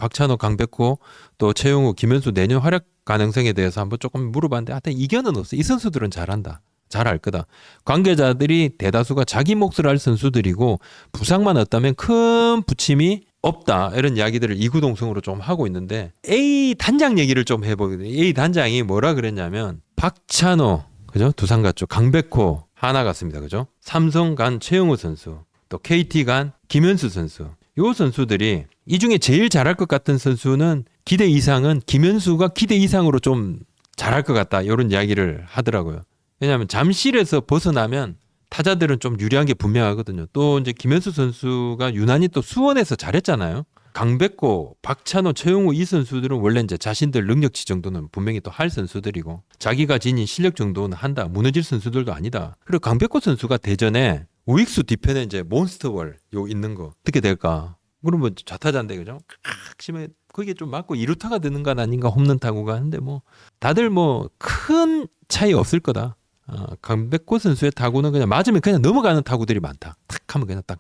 박찬호, 강백호, 또 최용우, 김현수 내년 활약 가능성에 대해서 한번 조금 물어봤는데 하여튼 이견은 없어. 이 선수들은 잘한다. 잘할 거다. 관계자들이 대다수가 자기 몫을 할 선수들이고 부상만 없다면 큰 부침이 없다. 이런 이야기들을 이구동성으로 좀 하고 있는데 A 단장 얘기를 좀 해보거든요. A 단장이 뭐라 그랬냐면 박찬호, 그죠? 두산 갔죠. 강백호, 하나 갔습니다. 그죠? 삼성 간 최용우 선수, 또 KT 간 김현수 선수. 요 선수들이 이 중에 제일 잘할 것 같은 선수는 기대 이상은 김현수가 기대 이상으로 좀 잘할 것 같다. 이런 이야기를 하더라고요. 왜냐하면 잠실에서 벗어나면 타자들은 좀 유리한 게 분명하거든요. 또 이제 김현수 선수가 유난히 또 수원에서 잘했잖아요. 강백호, 박찬호, 최용우 이 선수들은 원래 이제 자신들 능력치 정도는 분명히 또 할 선수들이고 자기가 지닌 실력 정도는 한다. 무너질 선수들도 아니다. 그리고 강백호 선수가 대전에 우익수 뒤편에 이제 몬스터월 요 있는 거 어떻게 될까? 그러면 좌타자인데 그죠? 치면 그게 좀 맞고 2루타가 되는 건 아닌가 홈런 타구가 하는데 뭐 다들 뭐 큰 차이 없을 거다. 강백호 선수의 타구는 그냥 맞으면 그냥 넘어가는 타구들이 많다. 탁 하면 그냥 딱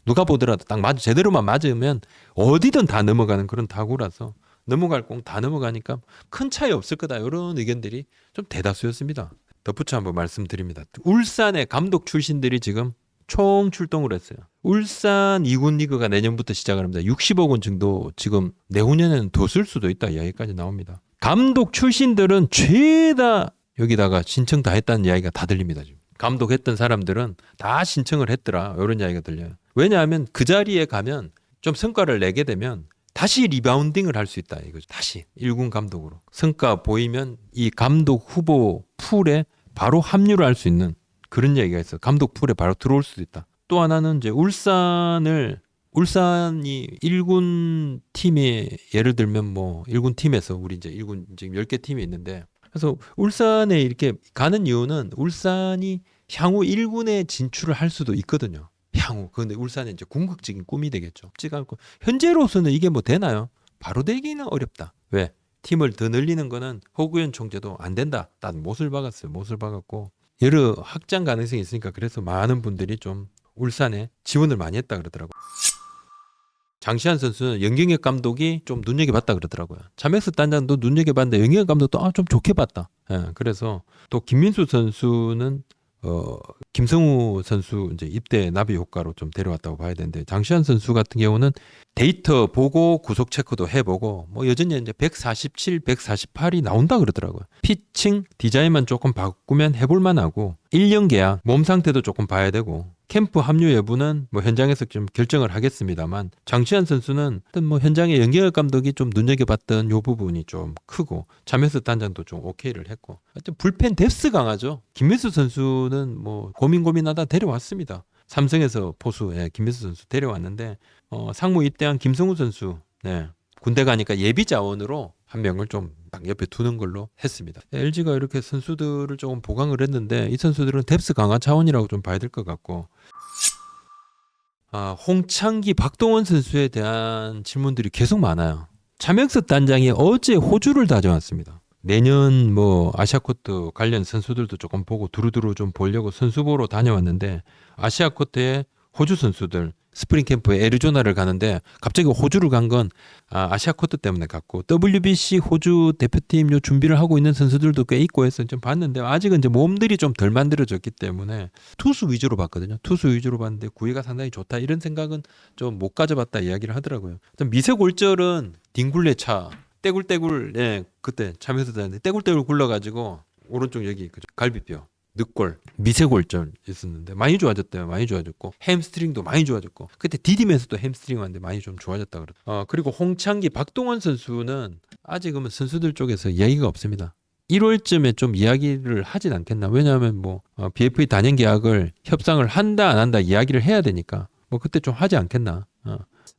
누가 보더라도 딱 맞아 제대로만 맞으면 어디든 다 넘어가는 그런 타구라서 넘어갈 공 다 넘어가니까 큰 차이 없을 거다. 이런 의견들이 좀 대다수였습니다. 덧붙여 한번 말씀드립니다. 울산의 감독 출신들이 지금 총 출동을 했어요. 울산 2군 리그가 내년부터 시작을 합니다. 60억 원 정도 지금 내후년에는 더 쓸 수도 있다 이야기까지 나옵니다. 감독 출신들은 죄다 여기다가 신청 다 했다는 이야기가 다 들립니다. 지금. 감독했던 사람들은 다 신청을 했더라. 이런 이야기가 들려요. 왜냐하면 그 자리에 가면 좀 성과를 내게 되면 다시 리바운딩을 할 수 있다 이거죠. 다시 1군 감독으로. 성과 보이면 이 감독 후보 풀에 바로 합류를 할 수 있는 그런 얘기가 있어. 감독 풀에 바로 들어올 수도 있다. 또 하나는 이제 울산이 1군 팀에 예를 들면 뭐 1군 팀에서 우리 이제 1군 지금 10개 팀이 있는데 그래서 울산에 이렇게 가는 이유는 울산이 향후 1군에 진출을 할 수도 있거든요. 향후. 그런데 울산의 이제 궁극적인 꿈이 되겠죠. 현재로서는 이게 뭐 되나요? 바로 되기는 어렵다. 왜? 팀을 더 늘리는 거는 허구현 총재도 안 된다. 딱 못을 박았어요. 못을 박았고 여러 확장 가능성이 있으니까 그래서 많은 분들이 좀 울산에 지원을 많이 했다 그러더라고요. 장시환 선수는 영경혁 감독이 좀 눈여겨봤다 그러더라고요. 차명수 단장도 눈여겨봤는데 영경혁 감독도 좀 좋게 봤다. 예, 그래서 또 김민수 선수는 김성우 선수 이제 입대 나비 효과로 좀 데려왔다고 봐야 되는데 장시환 선수 같은 경우는 데이터 보고 구속 체크도 해보고 뭐 여전히 이제 147, 148이 나온다 그러더라고요. 피칭 디자인만 조금 바꾸면 해볼만하고 1년 계약, 몸 상태도 조금 봐야 되고 캠프 합류 여부는 뭐 현장에서 좀 결정을 하겠습니다만 장시환 선수는 뭐 현장에 영경혁 감독이 좀 눈여겨봤던 요 부분이 좀 크고 차명수 단장도 좀 오케이를 했고 하여튼 불펜 뎁스 강하죠. 김민수 선수는 뭐 고민하다 데려왔습니다. 삼성에서 포수 김민수 선수 데려왔는데 상무 입대한 김성우 선수 군대 가니까 예비 자원으로 한 명을 좀 딱 옆에 두는 걸로 했습니다. LG가 이렇게 선수들을 조금 보강을 했는데 이 선수들은 뎁스 강화 차원이라고 좀 봐야 될 것 같고 홍창기, 박동원 선수에 대한 질문들이 계속 많아요. 차명석 단장이 어제 호주를 다녀왔습니다. 내년 뭐 아시아코트 관련 선수들도 조금 보고 두루두루 좀 보려고 선수 보러 다녀왔는데 아시아코트에 호주 선수들 스프링 캠프에 애리조나를 가는데 갑자기 호주를 간 건 아시아코트 때문에 갔고 WBC 호주 대표팀 요 준비를 하고 있는 선수들도 꽤 있고 해서 좀 봤는데 아직은 이제 몸들이 좀 덜 만들어졌기 때문에 투수 위주로 봤거든요. 투수 위주로 봤는데 구위가 상당히 좋다 이런 생각은 좀 못 가져봤다 이야기를 하더라고요. 미세골절은 뒹굴레차 떼굴떼굴 그때 참여해서 다녔는데 떼굴떼굴 굴러가지고 오른쪽 여기 갈비뼈 늑골, 미세골절 있었는데 많이 좋아졌대요. 많이 좋아졌고 햄스트링도 많이 좋아졌고 그때 디디면서도 햄스트링 왔는데 많이 좀 좋아졌다 그러더라고요. 그리고 홍창기, 박동원 선수는 아직은 선수들 쪽에서 이야기가 없습니다. 1월쯤에 좀 이야기를 하진 않겠나. 왜냐하면 뭐 BFA 단연 계약을 협상을 한다 안 한다 이야기를 해야 되니까 뭐 그때 좀 하지 않겠나.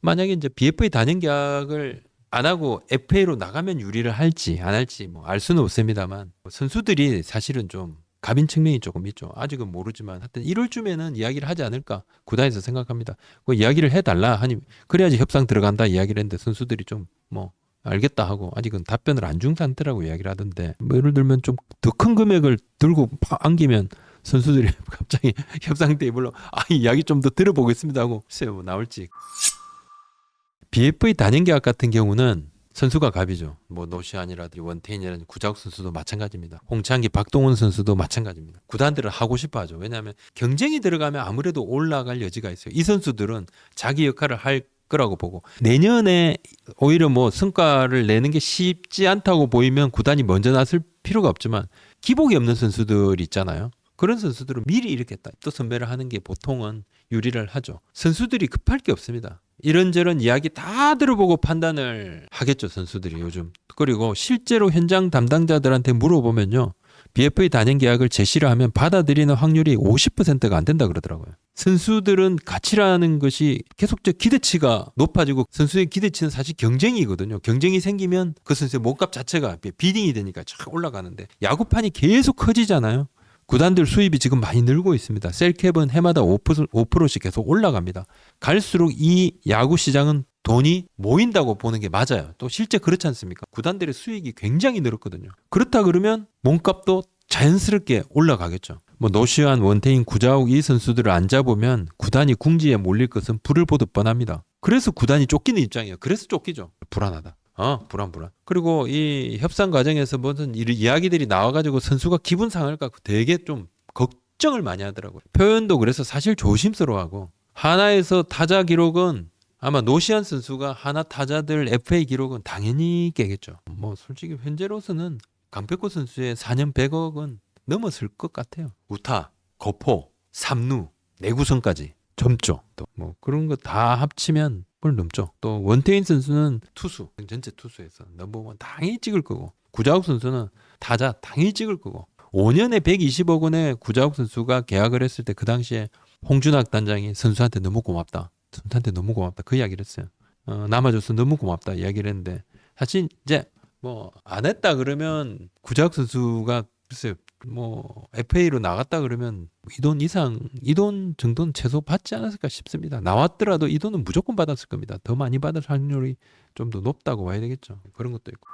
만약에 이제 BFA 단연 계약을 안 하고 FA로 나가면 유리를 할지 안 할지 뭐 알 수는 없습니다만 선수들이 사실은 좀 갑인 측면이 조금 있죠. 아직은 모르지만 하여튼 1월쯤에는 이야기를 하지 않을까 구단에서 생각합니다. 그 이야기를 해달라 하니 그래야지 협상 들어간다 이야기를 했는데 선수들이 좀 뭐 알겠다 하고 아직은 답변을 안 준 상태라고 이야기를 하던데 뭐 예를 들면 좀 더 큰 금액을 들고 팍 안기면 선수들이 갑자기 협상 테이블로 이야기 좀 더 들어보겠습니다 하고 글쎄요 뭐 나올지. BFA 단연 계약 같은 경우는 선수가 갑이죠. 뭐 노시안이라든지 원태인이라든지 구자욱 선수도 마찬가지입니다. 홍창기, 박동원 선수도 마찬가지입니다. 구단들은 하고 싶어 하죠. 왜냐하면 경쟁이 들어가면 아무래도 올라갈 여지가 있어요. 이 선수들은 자기 역할을 할 거라고 보고 내년에 오히려 뭐 성과를 내는 게 쉽지 않다고 보이면 구단이 먼저 나설 필요가 없지만 기복이 없는 선수들 있잖아요. 그런 선수들은 미리 이렇게 또 선배를 하는 게 보통은 유리를 하죠. 선수들이 급할 게 없습니다. 이런저런 이야기 다 들어보고 판단을 하겠죠, 선수들이 요즘. 그리고 실제로 현장 담당자들한테 물어보면요. BFA 단연 계약을 제시를 하면 받아들이는 확률이 50%가 안 된다 그러더라고요. 선수들은 가치라는 것이 계속적 기대치가 높아지고 선수의 기대치는 사실 경쟁이거든요. 경쟁이 생기면 그 선수의 몸값 자체가 비딩이 되니까 쫙 올라가는데 야구판이 계속 커지잖아요. 구단들 수입이 지금 많이 늘고 있습니다. 셀캡은 해마다 5%씩 계속 올라갑니다. 갈수록 이 야구 시장은 돈이 모인다고 보는 게 맞아요. 또 실제 그렇지 않습니까? 구단들의 수익이 굉장히 늘었거든요. 그렇다 그러면 몸값도 자연스럽게 올라가겠죠. 뭐 노시안, 원태인, 구자욱 이 선수들을 안 잡으면 구단이 궁지에 몰릴 것은 불을 보듯 뻔합니다. 그래서 구단이 쫓기는 입장이에요. 그래서 쫓기죠. 불안하다. 불안. 그리고 이 협상 과정에서 무슨 이야기들이 나와가지고 선수가 기분 상할까 되게 좀 걱정을 많이 하더라고요. 표현도 그래서 사실 조심스러워하고 하나에서 타자 기록은 아마 노시안 선수가 하나 타자들 FA 기록은 당연히 깨겠죠. 뭐 솔직히 현재로서는 강백호 선수의 4년 100억은 넘었을 것 같아요. 우타, 거포, 삼루, 내구성까지 점죠. 또 뭐 그런 거 다 합치면 뭘 넘죠. 또 원태인 선수는 투수, 전체 투수에서 넘버원 당연히 찍을 거고 구자욱 선수는 타자 당연히 찍을 거고 5년에 120억 원에 구자욱 선수가 계약을 했을 때 그 당시에 홍준학 단장이 선수한테 너무 고맙다. 선수한테 너무 고맙다. 그 이야기를 했어요. 남아줘서 너무 고맙다 이야기를 했는데 사실 이제 뭐 안 했다 그러면 구자욱 선수가 글쎄요. 뭐 FA로 나갔다 그러면 이 돈 이상 이 돈 정도는 최소 받지 않았을까 싶습니다. 나왔더라도 이 돈은 무조건 받았을 겁니다. 더 많이 받을 확률이 좀 더 높다고 봐야 되겠죠. 그런 것도 있고.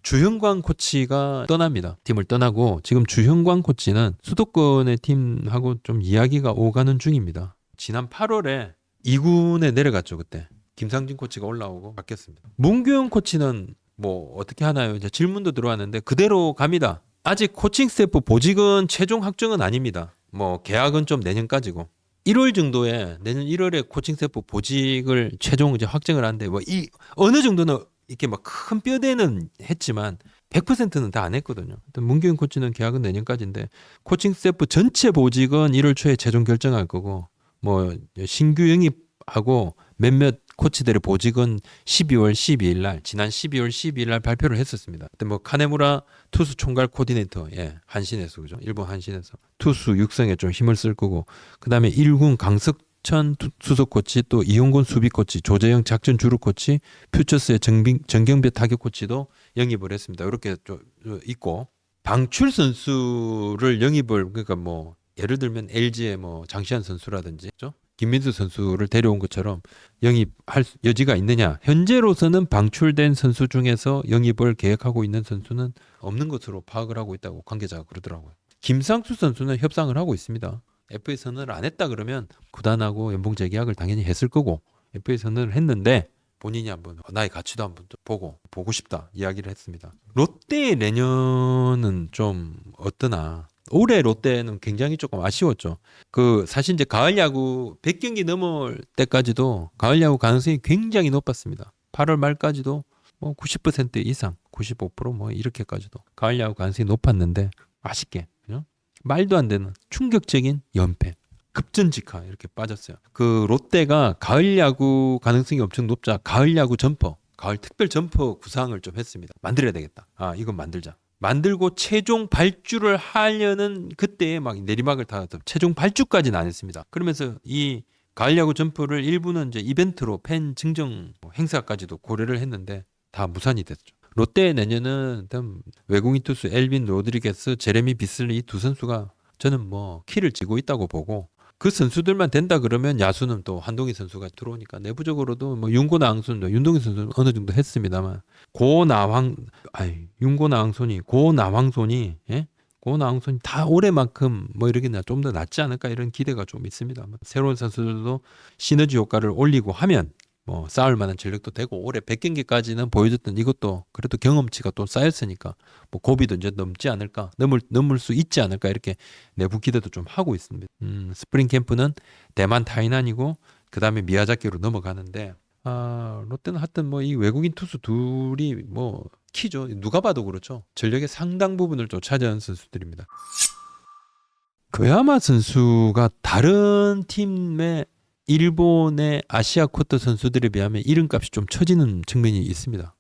주형광 코치가 떠납니다. 팀을 떠나고 지금 주형광 코치는 수도권의 팀하고 좀 이야기가 오가는 중입니다. 지난 8월에 2군에 내려갔죠. 그때 김상진 코치가 올라오고 바뀌었습니다. 문규영 코치는 뭐 어떻게 하나요? 이제 질문도 들어왔는데 그대로 갑니다. 아직 코칭 스태프 보직은 최종 확정은 아닙니다. 뭐 계약은 좀 내년까지고 1월 정도에 내년 1월에 코칭 스태프 보직을 최종 이제 확정을 하는데 뭐 이 어느 정도는 이렇게 막 큰 뼈대는 했지만 100%는 다 안 했거든요. 문규영 코치는 계약은 내년까지인데 코칭 스태프 전체 보직은 1월 초에 최종 결정할 거고 뭐 신규 영입하고 몇몇 코치들의 보직은 12월 12일 날 지난 12월 12일 날 발표를 했었습니다. 그때 뭐 카네무라 투수 총괄 코디네이터 한신에서 그죠? 일본 한신에서 투수 육성에 좀 힘을 쓸 거고 그다음에 1군 강석천 수석 코치 또 이용곤 수비 코치 조재영 작전 주루 코치 퓨처스의 정경배 타격 코치도 영입을 했습니다. 이렇게 좀 있고 방출 선수를 영입을 그러니까 뭐 예를 들면 LG의 뭐 장시환 선수라든지 그죠? 김민수 선수를 데려온 것처럼 영입할 여지가 있느냐. 현재로서는 방출된 선수 중에서 영입을 계획하고 있는 선수는 없는 것으로 파악을 하고 있다고 관계자가 그러더라고요. 김상수 선수는 협상을 하고 있습니다. FA 선언을 안 했다 그러면 구단하고 연봉 재계약을 당연히 했을 거고 FA 선언을 했는데 본인이 한번 나의 가치도 한번 보고 싶다 이야기를 했습니다. 롯데의 내년은 좀 어떠나 올해 롯데는 굉장히 조금 아쉬웠죠. 그 사실 이제 가을 야구 100경기 넘을 때까지도 가을 야구 가능성이 굉장히 높았습니다. 8월 말까지도 뭐 90% 이상, 95%뭐 이렇게까지도 가을 야구 가능성이 높았는데 아쉽게 그죠? 말도 안 되는 충격적인 연패, 급전직하 이렇게 빠졌어요. 그 롯데가 가을 야구 가능성이 엄청 높자 가을 야구 점퍼, 가을 특별 점퍼 구상을 좀 했습니다. 만들어야 되겠다. 이건 만들자. 만들고 최종 발주를 하려는 그때에 막 내리막을 타서 최종 발주까지는 안 했습니다. 그러면서 이 가을 야구 점프를 일부는 이제 이벤트로 팬 증정 행사까지도 고려를 했는데 다 무산이 됐죠. 롯데 내년은 외국인 투수 엘빈 로드리게스, 제레미 비슬리 이 두 선수가 저는 뭐 키를 쥐고 있다고 보고 그 선수들만 된다 그러면 야수는 또 한동희 선수가 들어오니까 내부적으로도 뭐 윤고나 앙손, 윤동희 선수는 어느 정도 했습니다만 윤고나 고나황손이 다 올해만큼 뭐 이렇게 좀 더 낫지 않을까 이런 기대가 좀 있습니다. 새로운 선수들도 시너지 효과를 올리고 하면 뭐 쌓을 만한 전력도 되고 올해 100경기까지는 보여줬던 이것도 그래도 경험치가 또 쌓였으니까 뭐 고비도 이제 넘지 않을까 넘을 수 있지 않을까 이렇게 내부 기대도 좀 하고 있습니다. 스프링 캠프는 대만 타이난이고 그 다음에 미야자키로 넘어가는데 롯데는 하여튼 뭐 이 외국인 투수 둘이 뭐 키죠. 누가 봐도 그렇죠. 전력의 상당 부분을 좀 차지하는 선수들입니다. 그야마 선수가 다른 팀의 일본의 아시아 쿼터 선수들에 비하면 이름값이 좀 처지는 측면이 있습니다.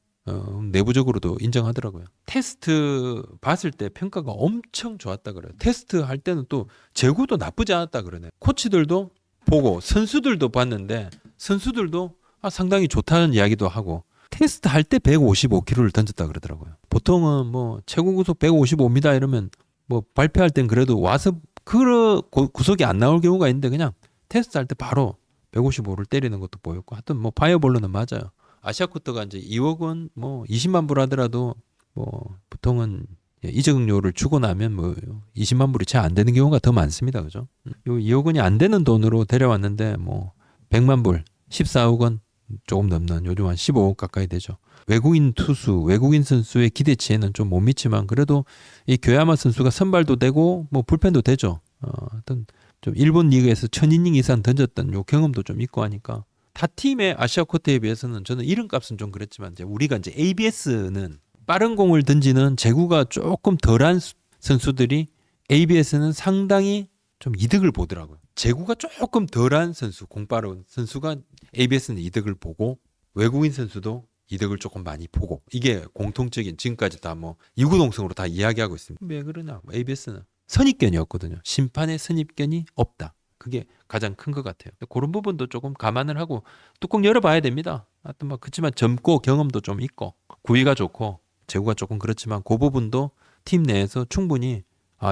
내부적으로도 인정하더라고요. 테스트 봤을 때 평가가 엄청 좋았다 그래요. 테스트 할 때는 또 제구도 나쁘지 않았다 그러네. 코치들도 보고 선수들도 봤는데 선수들도 상당히 좋다는 이야기도 하고 테스트 할 때 155km를 던졌다 그러더라고요. 보통은 뭐 최고 구속 155m 이러면 뭐 발표할 땐 그래도 와서 구속이 안 나올 경우가 있는데 그냥 테스트 할 때 바로 155를 때리는 것도 보였고 하여튼 뭐 파이어볼로는 맞아요. 아시아 쿼터가 이제 2억 원 뭐 20만 불 하더라도 뭐 보통은 이적료를 주고 나면 뭐 20만 불이 채 안 되는 경우가 더 많습니다. 그죠? 요 2억 원이 안 되는 돈으로 데려왔는데 뭐 100만 불, 14억 원 조금 넘는 요즘 한 15억 가까이 되죠. 외국인 투수, 외국인 선수의 기대치에는 좀 못 미치만 그래도 이 교야마 선수가 선발도 되고 뭐 불펜도 되죠. 하여튼 좀 일본 리그에서 1000이닝 이상 던졌던 요 경험도 좀 있고 하니까 타 팀의 아시아 쿼터에 비해서는 저는 이름값은 좀 그랬지만 이제 우리가 이제 ABS는 빠른 공을 던지는 제구가 조금 덜한 선수들이 ABS는 상당히 좀 이득을 보더라고요. 제구가 조금 덜한 선수, 공빠른 선수가 ABS는 이득을 보고 외국인 선수도 이득을 조금 많이 보고 이게 공통적인 지금까지 다 뭐 이구동성으로 다 이야기하고 있습니다. 왜 그러냐? ABS는 선입견이었거든요. 심판의 선입견이 없다. 그게 가장 큰 것 같아요. 그런 부분도 조금 감안을 하고 뚜껑 열어봐야 됩니다. 하여튼 뭐 그렇지만 젊고 경험도 좀 있고 구위가 좋고 제구가 조금 그렇지만 그 부분도 팀 내에서 충분히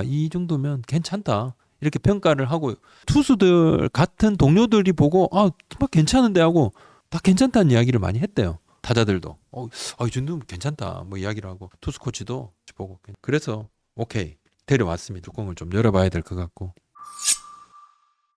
이 정도면 괜찮다. 이렇게 평가를 하고 투수들 같은 동료들이 보고 정말 괜찮은데 하고 다 괜찮다는 이야기를 많이 했대요. 타자들도 이 정도면 괜찮다 뭐 이야기를 하고 투수 코치도 보고 그래서 오케이 데려왔습니다. 뚜껑을 좀 열어봐야 될 것 같고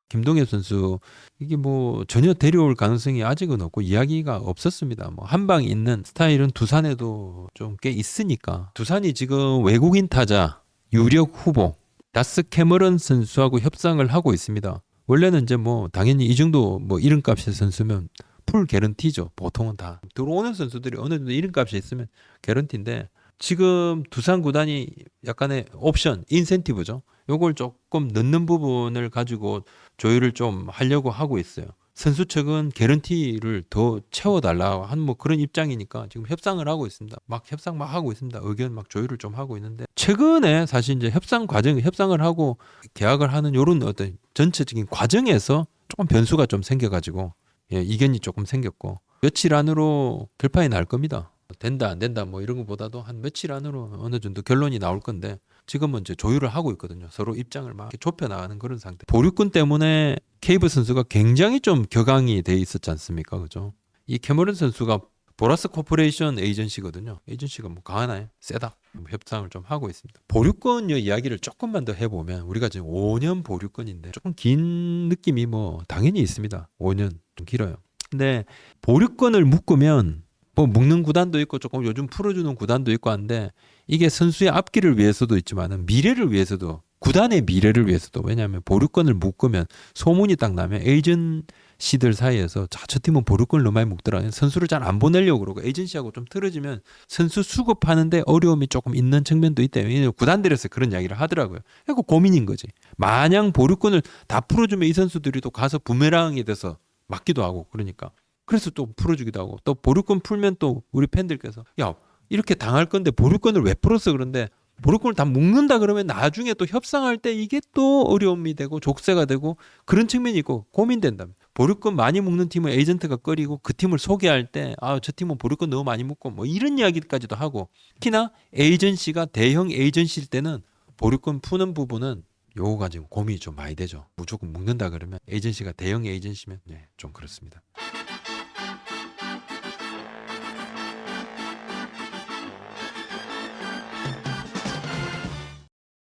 김동엽 선수 이게 뭐 전혀 데려올 가능성이 아직은 없고 이야기가 없었습니다. 뭐 한방 있는 스타일은 두산에도 좀 꽤 있으니까 두산이 지금 외국인 타자 유력 후보 다스 캐머런 선수하고 협상을 하고 있습니다. 원래는 이제 뭐 당연히 이 정도 뭐 이름값의 선수면 풀 개런티죠. 보통은 다 들어오는 선수들이 어느 정도 이름값이 있으면 개런티인데 지금 두산 구단이 약간의 옵션, 인센티브죠. 요걸 조금 넣는 부분을 가지고 조율을 좀 하려고 하고 있어요. 선수 측은 개런티를 더 채워달라 한 뭐 그런 입장이니까 지금 협상을 하고 있습니다. 막 협상 막 하고 있습니다. 의견 막 조율을 좀 하고 있는데 최근에 사실 이제 협상을 하고 계약을 하는 요런 어떤 전체적인 과정에서 조금 변수가 좀 생겨가지고 이견이 조금 생겼고 며칠 안으로 결판이 날 겁니다. 된다 안 된다 뭐 이런 것보다도 한 며칠 안으로 어느 정도 결론이 나올 건데 지금은 이제 조율을 하고 있거든요. 서로 입장을 막 이렇게 좁혀 나가는 그런 상태. 보류권 때문에 케이브 선수가 굉장히 좀 격앙이 돼 있었지 않습니까? 그죠? 이 캐머런 선수가 보라스 코퍼레이션 에이전시거든요. 에이전시가 뭐 강하나요? 세다. 뭐 협상을 좀 하고 있습니다. 보류권 이야기를 조금만 더 해보면 우리가 지금 5년 보류권인데 조금 긴 느낌이 뭐 당연히 있습니다. 5년 좀 길어요. 근데 보류권을 묶으면 뭐 묶는 구단도 있고 조금 요즘 풀어주는 구단도 있고 한데 이게 선수의 앞길을 위해서도 있지만은 미래를 위해서도 구단의 미래를 위해서도 왜냐하면 보류권을 묶으면 소문이 딱 나면 에이전시들 사이에서 저 팀은 보류권을 너무 많이 묶더라 선수를 잘 안 보내려고 그러고 에이전시하고 좀 틀어지면 선수 수급하는데 어려움이 조금 있는 측면도 있대요. 왜냐하면 구단들에서 그런 이야기를 하더라고요. 그러니까 고민인 거지. 마냥 보류권을 다 풀어주면 이 선수들이 또 가서 부메랑이 돼서 맞기도 하고 그러니까 그래서 또 풀어주기도 하고 또 보류권 풀면 또 우리 팬들께서 이렇게 당할 건데 보류권을 왜 풀었어 그런데 보류권을 다 묶는다 그러면 나중에 또 협상할 때 이게 또 어려움이 되고 족쇄가 되고 그런 측면이 있고 고민된다. 보류권 많이 묶는 팀은 에이전트가 꺼리고 그 팀을 소개할 때 저 팀은 보류권 너무 많이 묶고 뭐 이런 이야기까지도 하고 특히나 에이전시가 대형 에이전시일 때는 보류권 푸는 부분은 요거 가지고 고민이 좀 많이 되죠. 무조건 묶는다 그러면 에이전시가 대형 에이전시면 좀 그렇습니다.